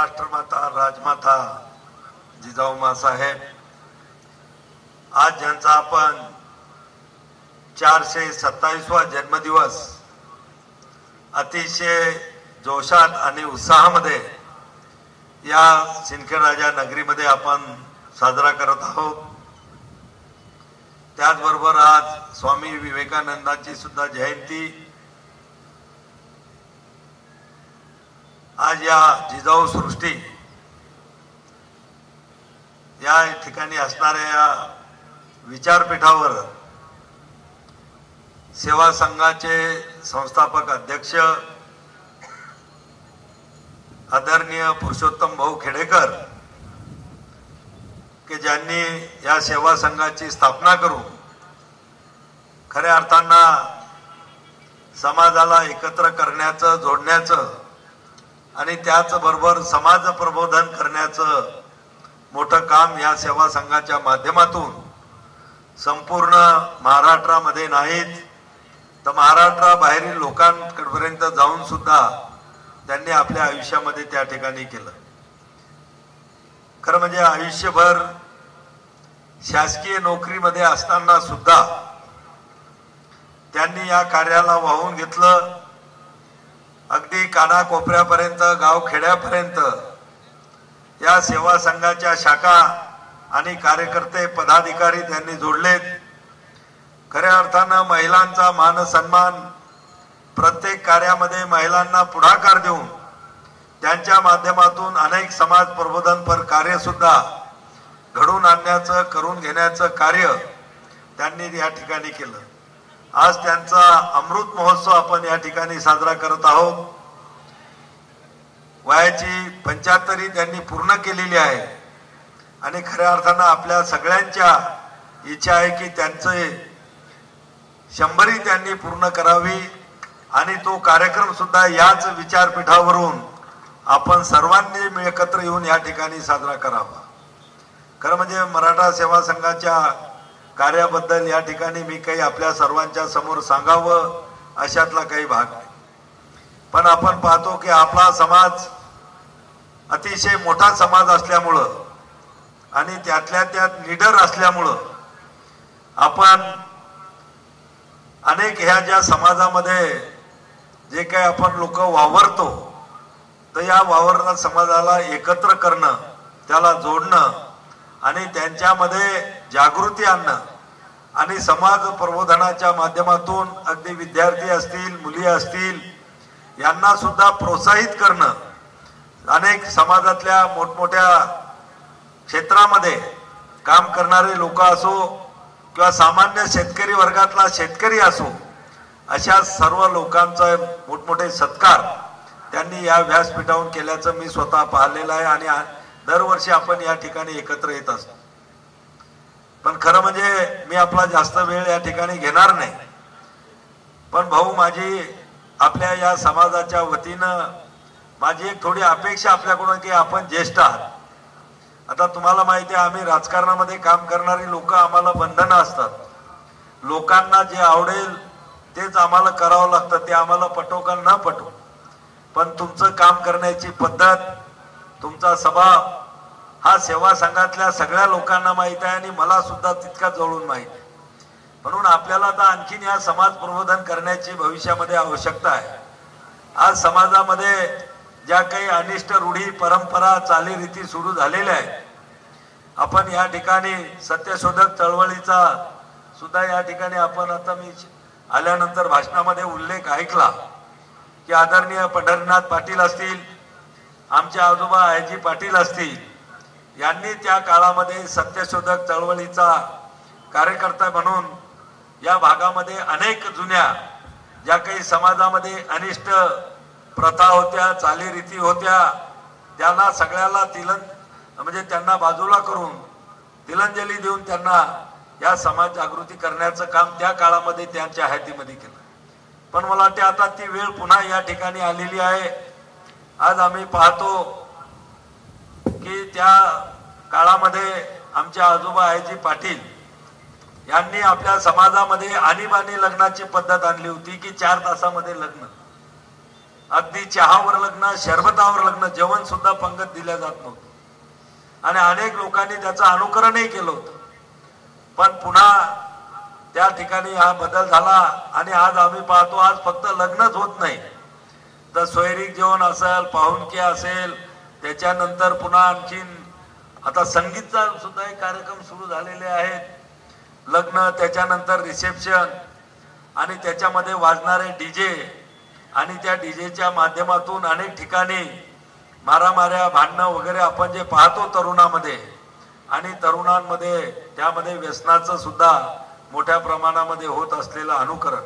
राष्ट्रमाता राजमाता जिजाऊ माँसाहेब आज ज्यांचा आपण 427वा जन्मदिवस अतिशय जोशात आणि उत्साहामध्ये या सिंदखेडराजा नगरीमध्ये आपण साजरा करत आहोत। त्याचबरोबर आज स्वामी विवेकानंदांची सुद्धा जयंती आज या जिजाऊ सृष्टी या ठिकाणी असणाऱ्या या विचारपीठावर सेवा संघाचे संस्थापक अध्यक्ष आदरणीय पुरुषोत्तम भाऊ खेडेकर की ज्यांनी या सेवा संघाची स्थापना करून खऱ्या अर्थाने समाजाला एकत्र करण्याचं जोडण्याचं आणि त्याच बरोबर समाज प्रबोधन करण्याचं मोठं काम या सेवा संघाच्या माध्यमातून संपूर्ण महाराष्ट्रामध्ये नाहीत तर महाराष्ट्राबाहेरील लोकांपर्यंत जाऊन सुद्धा त्यांनी आपल्या आयुष्यामध्ये त्या ठिकाणी केलं। खरं म्हणजे आयुष्यभर शासकीय नोकरीमध्ये असताना सुद्धा त्यांनी या कार्याला वाहून घेतलं। अगदी कानाकोपऱ्यापर्यंत गावखेड्यापर्यंत या सेवा संघाच्या शाखा आणि कार्यकर्ते पदाधिकारी त्यांनी जोडलेत। खऱ्या अर्थानं महिलांचा मान सन्मान प्रत्येक कार्यामध्ये महिलांना पुढाकार देऊन त्यांच्या माध्यमातून अनेक समाज प्रबोधनपर कार्य सुद्धा घडून आणण्याचं करून घेण्याचं कार्य त्यांनी या ठिकाणी केलं। आज त्यांचा अमृत महोत्सव आपण या ठिकाणी साजरा करत आहोत। वयाची 75 त्यांनी पूर्ण केलेली आहे आणि खऱ्या अर्थानं आपल्या सगळ्यांच्या इच्छा आहे की त्यांचे 100 त्यांनी पूर्ण करावी आणि तो कार्यक्रम सुद्धा याच विचारपीठावरून आपण सर्वांनी एकत्र येऊन या ठिकाणी साजरा करावा। खरं म्हणजे मराठा सेवा संघाच्या कार्याबद्दल या ठिकाणी मी काही आपल्या सर्वांच्या समोर सांगावं अशातला काही भाग नाही, पण आपण पाहतो की आपला समाज अतिशय मोठा समाज असल्यामुळं आणि त्यातल्या त्यात लीडर असल्यामुळं आपण अनेक ह्या ज्या समाजामध्ये जे काही आपण लोक वावरतो तर या वावरणाऱ्या समाजाला एकत्र करणं त्याला जोडणं आणि त्यांच्यामध्ये जागृती आणणं आणि समाज प्रबोधनाच्या माध्यमातून अगदी विद्यार्थी असतील मुली असतील यांना सुद्धा प्रोत्साहित करणं। अनेक समाजातल्या मोठमोठ्या क्षेत्रामध्ये काम करणारे लोक असो किंवा सामान्य शेतकरी वर्गातला शेतकरी असो अशा सर्व लोकांचा मोठमोठे सत्कार त्यांनी या व्यासपीठावरून केल्याचं मी स्वतः पाहिलेलं आहे आणि दरवर्षी आपण या ठिकाणी एकत्र येत असतो। पण खरं म्हणजे मी आपला जास्त वेळ या ठिकाणी घेणार नाही, पण भाऊ माझी आपल्या या समाजाच्या वतीनं माझी एक थोडी अपेक्षा आपल्याकडून की आपण ज्येष्ठ आहात। आता तुम्हाला माहिती आहे आम्ही राजकारणामध्ये काम करणारी लोक आम्हाला बंधनं असतात, लोकांना जे आवडेल तेच आम्हाला करावं लागतं, ते आम्हाला पटो का न पटो, पण तुमचं काम करण्याची पद्धत तुमचा स्वभाव हा सेवा संघातल्या सगळ्या लोकांना माहित आहे आणि मला सुद्धा तितका जवळून माहित आहे। म्हणून आपल्याला तर आणखीन या समाज प्रबोधन करण्याची भविष्यामध्ये आवश्यकता आहे। आज समाजामध्ये ज्या काही अनिष्ट रूढी परंपरा चालीरीती सुरू झालेल्या आहेत, आपण या ठिकाणी सत्यशोधक चळवळीचा सुद्धा या ठिकाणी आपण आता मी आल्यानंतर भाषणामध्ये उल्लेख ऐकला की आदरणीय पंढरीनाथ पाटील असतील, आमचे आजोबा आयजी पाटील असतील, यांनी त्या काळामध्ये सत्यशोधक चळवळीचा कार्यकर्ता म्हणून या भागामध्ये अनेक जुन्या ज्या काही समाजामध्ये अनिष्ट प्रथा होत्या चालीरीती होत्या त्यांना सगळ्याला म्हणजे त्यांना बाजूला करून तिलांजली देऊन त्यांना या समाज जागृती करण्याचं काम त्या काळामध्ये त्यांच्या हयातीमध्ये केलं। पण मला वाटते आता ती वेळ पुन्हा या ठिकाणी आलेली आहे। आज आम्ही पाहतो की त्या काळामध्ये आमचे आजोबा आयजी पाटील यांनी आपल्या समाजामध्ये आणीबाणी लग्नाची पद्धत आणली होती की 4 तासामध्ये लग्न। अगदी चहावर लग्न, शरबतावर लग्न, जेवण सुद्धा पंगत दिल्या जात नव्हतं आणि अनेक लोकांनी त्याचं अनुकरणही केलं होतं. पण पुन्हा त्या ठिकाणी हा बदल झाला आणि आज आम्ही पाहतो आज फक्त लग्नच होत नाही तर सोयरीक जेवण असेल, पाहुणकी असेल, त्याच्यानंतर पुन्हा आणखीन आता संगीतचा सुद्धा एक कार्यक्रम सुरू झालेले आहेत. लग्न, त्याच्यानंतर रिसेप्शन आणि त्याच्यामध्ये वाजणारे डीजे आणि त्या डीजेच्या माध्यमातून अनेक ठिकाणी मारामाऱ्या, भांडणं वगैरे आपण जे पाहतो तरुणामध्ये आणि तरुणांमध्ये त्यामध्ये व्यसनाचं सुद्धा मोठ्या प्रमाणामध्ये होत असलेलं अनुकरण.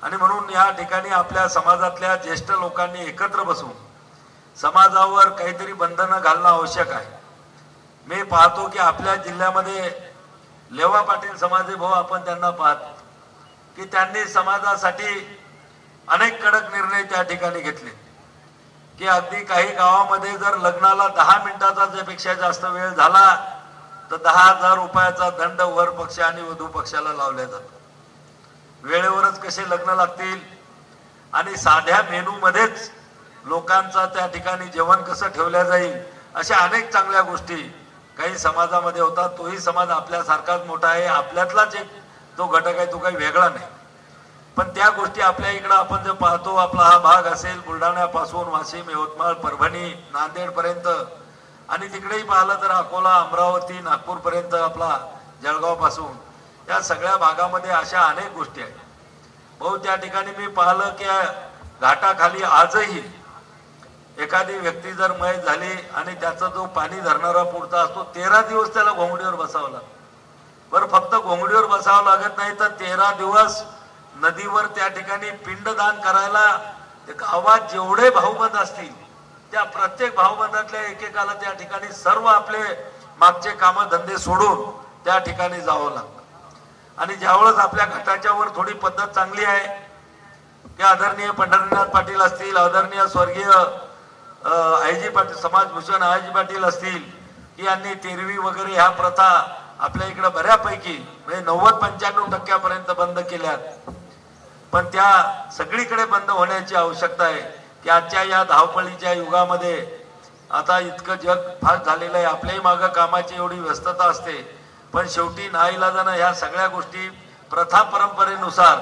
आणि म्हणून या ठिकाणी आपल्या समाजातल्या ज्येष्ठ लोकांनी एकत्र बसून समाजावर काहीतरी बंधनं घालणं आवश्यक आहे. मी पाहतो की आपल्या जिल्ह्यामध्ये लेवा पाटील समाजे भाऊ आपण त्यांना पाहतो की त्यांनी समाजासाठी अनेक कडक निर्णय त्या ठिकाणी घेतले की अगदी काही गावामध्ये जर लग्नाला 10 मिनिटाचा पेक्षा जास्त वेळ झाला तर 10,000 रुपयाचा दंड वर पक्ष आणि वधू पक्षाला लावला जातो. वेळेवरच कसे लग्न लागतील आणि साध्या मेनू मध्येच लोकांचा त्या ठिकाणी जेवण कसं ठेवल्या जाईल अशा अनेक चांगल्या गोष्टी काही समाजामध्ये होतात. तोही समाज आपल्यासारखाच मोठा आहे, आपल्यातलाच एक तो घटक आहे, तो काही वेगळा नाही. पण त्या गोष्टी आपल्या इकडं आपण जे पाहतो, आपला हा भाग असेल बुलढाण्यापासून वाशिम, यवतमाळ, परभणी, नांदेड पर्यंत आणि तिकडेही पाहिलं तर अकोला, अमरावती, नागपूर पर्यंत आपला जळगाव पासून या सगळ्या भागामध्ये अशा अनेक गोष्टी आहेत. भाऊ त्या ठिकाणी मी पाहिलं की घाटाखाली आजही एखादी व्यक्ती जर मयत झाली आणि त्याचा जो पाणी धरणारा पुढचा असतो 13 दिवस त्याला घोंगडीवर बसावं लागतं. बरं फक्त घोंगडीवर बसावं लागत नाही तर 13 दिवस नदीवर त्या ठिकाणी पिंडदान करायला गावात जेवढे भाऊबंद असतील त्या प्रत्येक भाऊबंदातल्या एकेकाला त्या ठिकाणी सर्व आपले मागचे काम धंदे सोडून त्या ठिकाणी जावं लागतं. आणि ज्यावेळेस आपल्या घाटाच्या वर थोडी पद्धत चांगली आहे की आदरणीय पंढरीनाथ पाटील असतील, आदरणीय स्वर्गीय आयजी पाटील, समाजभूषण आयजी पाटील असतील की यांनी तेरवी वगैरे ह्या प्रथा आपल्या इकडे बऱ्यापैकी म्हणजे 90-95% बंद केल्यात. पण त्या सगळीकडे बंद होण्याची आवश्यकता आहे की आजच्या या धावपळीच्या युगामध्ये आता इतकं जग फास्ट झालेलं आहे. आपल्याही मागं कामाची एवढी व्यस्तता असते पण शेवटी नाईलाजानं ह्या सगळ्या गोष्टी प्रथा परंपरेनुसार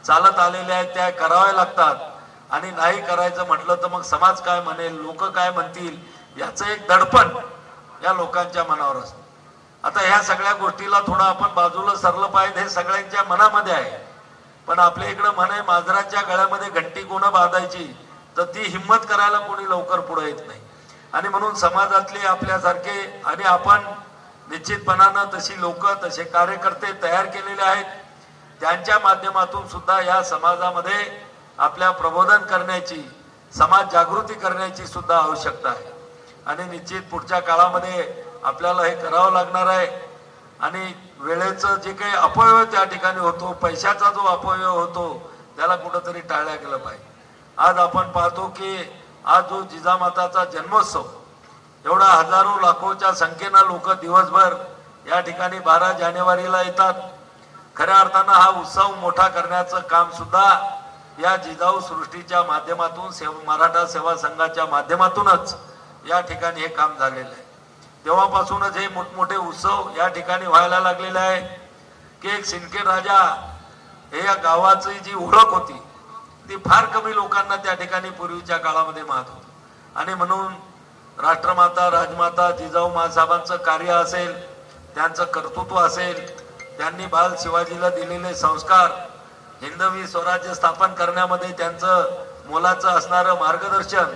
चालत आलेल्या आहेत, त्या कराव्या लागतात. आणि नाही करायचं म्हटलं तर मग समाज काय म्हणेल, लोक काय म्हणतील याचं एक दडपण या लोकांच्या मनावर असतं. आता ह्या सगळ्या गोष्टीला थोडं आपण बाजूला सरलं पाहिजे हे सगळ्यांच्या मनामध्ये आहे. पण आपल्या इकडं म्हणे मांजराच्या गळ्यामध्ये घंटी कोण बांधायची तर ती हिंमत करायला कोणी लवकर पुढे येत नाही. आणि म्हणून समाजातले आपल्यासारखे आणि आपण निश्चितपणानं तशी लोक, तसे कार्यकर्ते तयार केलेले आहेत. त्यांच्या माध्यमातून सुद्धा या समाजामध्ये आपल्या प्रबोधन करण्याची, समाज जागृती करण्याची सुद्धा आवश्यकता आहे. आणि निश्चित पुढच्या काळामध्ये आपल्याला हे करावं लागणार आहे. आणि वेळेचं जे काही अपव्यय त्या ठिकाणी होतो, पैशाचा जो अपव्यय होतो त्याला कुठंतरी टाळल्या गेलं पाहिजे. आज आपण पाहतो की आज जो जिजामाताचा जन्मोत्सव एवढा हजारो लाखोच्या संख्येनं लोक दिवसभर या ठिकाणी 12 जानेवारीला येतात. खऱ्या अर्थानं हा उत्सव मोठा करण्याचं काम सुद्धा या जिजाऊ सृष्टीच्या माध्यमातून, मराठा सेवा संघाच्या माध्यमातूनच या ठिकाणी हे काम झालेलं आहे. तेव्हापासूनच हे मोठमोठे उत्सव या ठिकाणी व्हायला लागलेले आहे की एक सिंदखेड राजा हे या गावाची जी ओळख होती ती फार कमी लोकांना त्या ठिकाणी पूर्वीच्या काळामध्ये माहित होती. आणि म्हणून राष्ट्रमाता, राजमाता जिजाऊ मासाहेबांचं कार्य असेल, त्यांचं कर्तृत्व असेल, त्यांनी बाल शिवाजीला दिलेले संस्कार, हिंदवी स्वराज्य स्थापन करण्यामध्ये त्यांचं मोलाचं असणारं मार्गदर्शन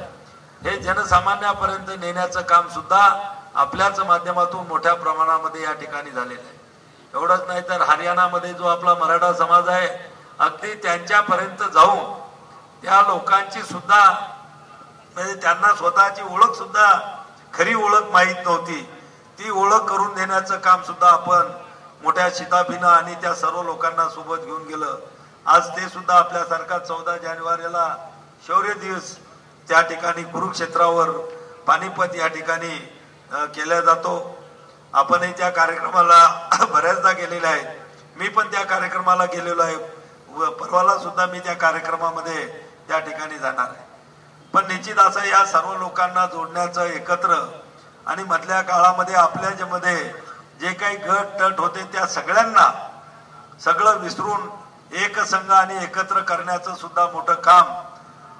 हे जनसामान्यापर्यंत नेण्याचं काम सुद्धा आपल्याच माध्यमातून मोठ्या प्रमाणामध्ये या ठिकाणी झालेलं आहे. एवढंच नाही तर हरियाणामध्ये जो आपला मराठा समाज आहे अगदी त्यांच्यापर्यंत जाऊन त्या लोकांची सुद्धा म्हणजे त्यांना स्वतःची ओळख सुद्धा, खरी ओळख माहीत नव्हती, ती ओळख करून देण्याचं काम सुद्धा आपण मोठ्या शिताफीनं आणि त्या सर्व लोकांना सोबत घेऊन गेलं. आज ते सुद्धा आपल्यासारखा 14 जानेवारीला शौर्य दिवस त्या ठिकाणी कुरुक्षेत्रावर, पानिपत या ठिकाणी केला जातो. आपणही त्या कार्यक्रमाला बऱ्याचदा गेलेले आहेत. मी पण त्या कार्यक्रमाला गेलेलो आहे. परवाला सुद्धा मी त्या कार्यक्रमामध्ये त्या ठिकाणी जाणार आहे. पण निश्चित असं या सर्व लोकांना जोडण्याचं एकत्र आणि मधल्या काळामध्ये आपल्यामध्ये जे काही गट तट होते त्या सगळ्यांना सगळं विसरून एक संघ आणि एकत्र करण्याचं सुद्धा मोठं काम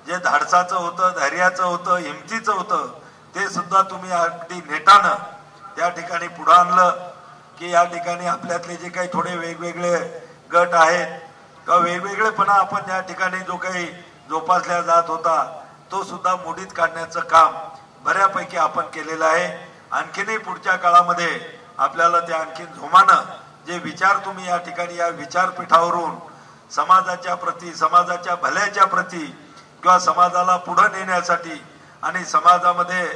जे धाडसाचं होतं, धैर्याचं होतं, हिमतीचं होतं, ते सुद्धा तुम्ही अगदी नेटानं त्या ठिकाणी पुढे आणलं की या ठिकाणी आपल्यातले जे काही थोडे वेगवेगळे गट आहेत किंवा वेगवेगळेपणा आपण या ठिकाणी जो काही जोपासल्या जात होता तो सुद्धा मोडीत काढण्याचं काम बऱ्यापैकी आपण केलेलं आहे. आणखीनही पुढच्या काळामध्ये आपल्याला त्या आणखीन जोमानं जे विचार तुम्ही या ठिकाणी या विचारपीठावरून समाजाच्या प्रती, समाजाच्या भल्याच्या प्रती किंवा समाजाला पुढे नेण्यासाठी आणि समाजामध्ये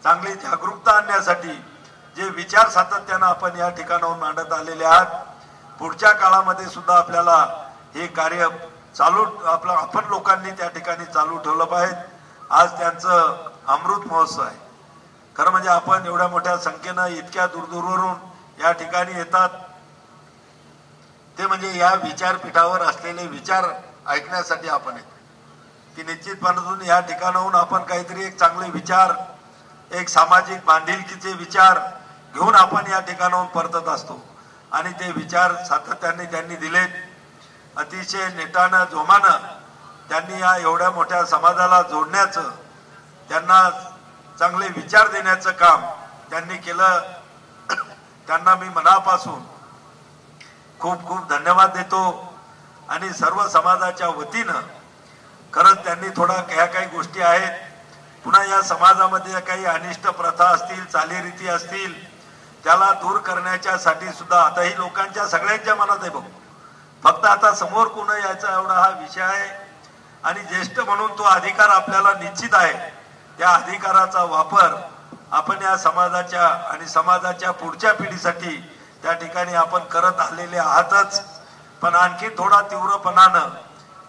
चांगली जागरूकता आणण्यासाठी जे विचार सातत्यानं आपण या ठिकाणाहून मांडत आलेले आहात, पुढच्या काळामध्ये सुद्धा आपल्याला हे कार्य चालू आपण लोकांनी त्या ठिकाणी चालू ठेवलं पाहिजे. आज त्यांचं अमृत महोत्सव आहे. खरं म्हणजे आपण एवढ्या मोठ्या संख्येनं इतक्या दूरदूरवरून या ठिकाणी येतात ते म्हणजे या विचारपीठावर असलेले विचार ऐकण्यासाठी आपण येतो की निश्चितपणातून या ठिकाणाहून आपण काहीतरी एक चांगले विचार, एक सामाजिक बांधिलकीचे विचार घेऊन आपण या ठिकाणाहून परतत असतो आणि ते विचार सातत्याने त्यांनी दिलेत. अतिशय नेटानं जोमानं त्यांनी या एवढ्या मोठ्या समाजाला जोडण्याचं, त्यांना चांगले विचार देण्याचं काम त्यांनी केलं. त्यांना मी मनापासून खूप खूप धन्यवाद देतो आणि सर्व समाजाच्या वतीनं खरंच त्यांनी थोडा ह्या काही गोष्टी आहेत पुन्हा या समाजामध्ये काही अनिष्ट प्रथा असतील, चालीरीती असतील, त्याला दूर करण्याच्यासाठी सुद्धा आता ही लोकांच्या सगळ्यांच्या मनात आहे बघू. फक्त आता समोर कोण यायचा एवढा हा विषय आहे आणि ज्येष्ठ म्हणून तो अधिकार आपल्याला निश्चित आहे. त्या अधिकाराचा वापर आपण या समाजाच्या आणि समाजाच्या पुढच्या पिढीसाठी त्या ठिकाणी आपण करत आलेले आहातच, पण आणखी थोडा तीव्रपणानं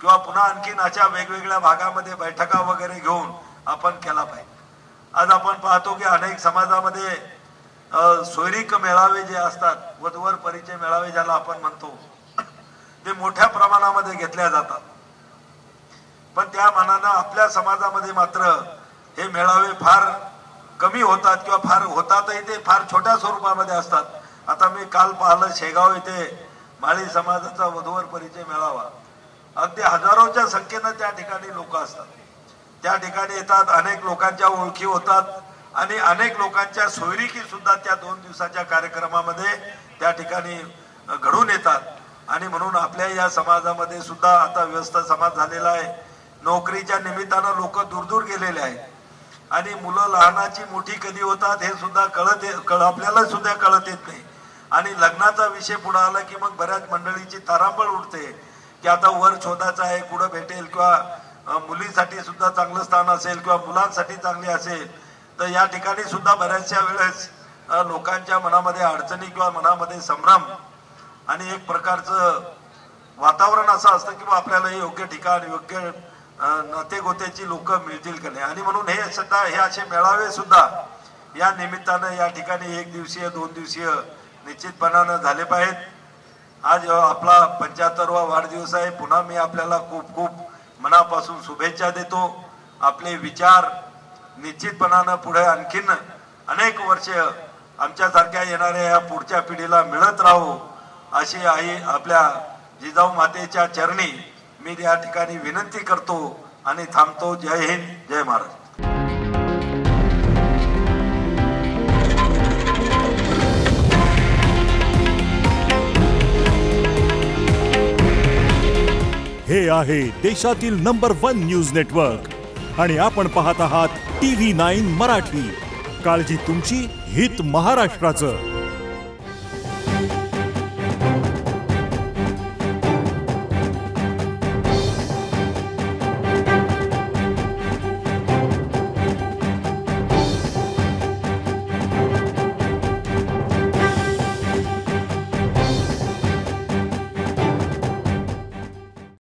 किंवा पुन्हा आणखीन अशा वेगवेगळ्या भागामध्ये बैठका वगैरे घेऊन आपण केला पाहिजे. आज आपण पाहतो की अनेक समाजामध्ये सोयरीक मेळावे जे असतात, वधूवर परिचय मेळावे ज्याला आपण म्हणतो, ते मोठ्या प्रमाणामध्ये घेतल्या जातात. पण त्या मानानं आपल्या समाजामध्ये मात्र हे मेळावे फार कमी होतात किंवा फार होतातही ते फार छोट्या स्वरूपामध्ये असतात. आता मी काल पाहिलं शेगाव येथे माळी समाजाचा वधूवर परिचय मेळावा, अगदी हजारोच्या संख्येनं त्या ठिकाणी लोक असतात. त्या ठिकाणी येतात, अनेक लोकांच्या ओळखी होतात आणि अनेक लोकांच्या सोयरीकी सुद्धा त्या 2 दिवसाच्या कार्यक्रमामध्ये त्या ठिकाणी घडून येतात. आणि म्हणून आपल्या या समाजामध्ये सुद्धा आता व्यस्त समाज झालेला आहे. नोकरीच्या निमित्तानं लोक दूर गेलेले आहेत आणि मुलं लहानाची मोठी कधी होतात हे सुद्धा आपल्याला सुद्धा कळत येत नाही. आणि लग्नाचा विषय पुढे आला की मग बऱ्याच मंडळीची तारांबळ उठते की आता वर शोधायचं आहे, कुठं भेटेल किंवा मुलीसाठी सुद्धा चांगलं स्थान असेल किंवा मुलांसाठी चांगली असेल. तर या ठिकाणी सुद्धा बऱ्याचशा वेळेस लोकांच्या मनामध्ये अडचणी किंवा मनामध्ये संभ्रम आणि एक प्रकारचं वातावरण असं असतं की आपल्याला योग्य ठिकाण, योग्य नातेगोत्याची लोक मिळतील का नाही. आणि म्हणून हे सुद्धा हे असे मेळावे सुद्धा या निमित्तानं या ठिकाणी 1 दिवसीय 2 दिवसीय निश्चितपणानं झाले पाहिजेत. आज आपला 75वा वाढदिवस आहे. पुन्हा मी आपल्याला खूप खूप मनापासून शुभेच्छा देतो. आपले विचार निश्चितपणानं पुढे आणखीन अनेक वर्ष आमच्यासारख्या येणाऱ्या या पुढच्या पिढीला मिळत राहो अशी आई आपल्या जिजाऊ मातेच्या चरणी मी या ठिकाणी विनंती करतो आणि थांबतो. जय हिंद, जय महाराष्ट्र. हे आहे देशातील नंबर 1 न्यूज नेटवर्क आणि आपण पाहत आहात TV9 मराठी. काळजी तुमची, हित महाराष्ट्राचं.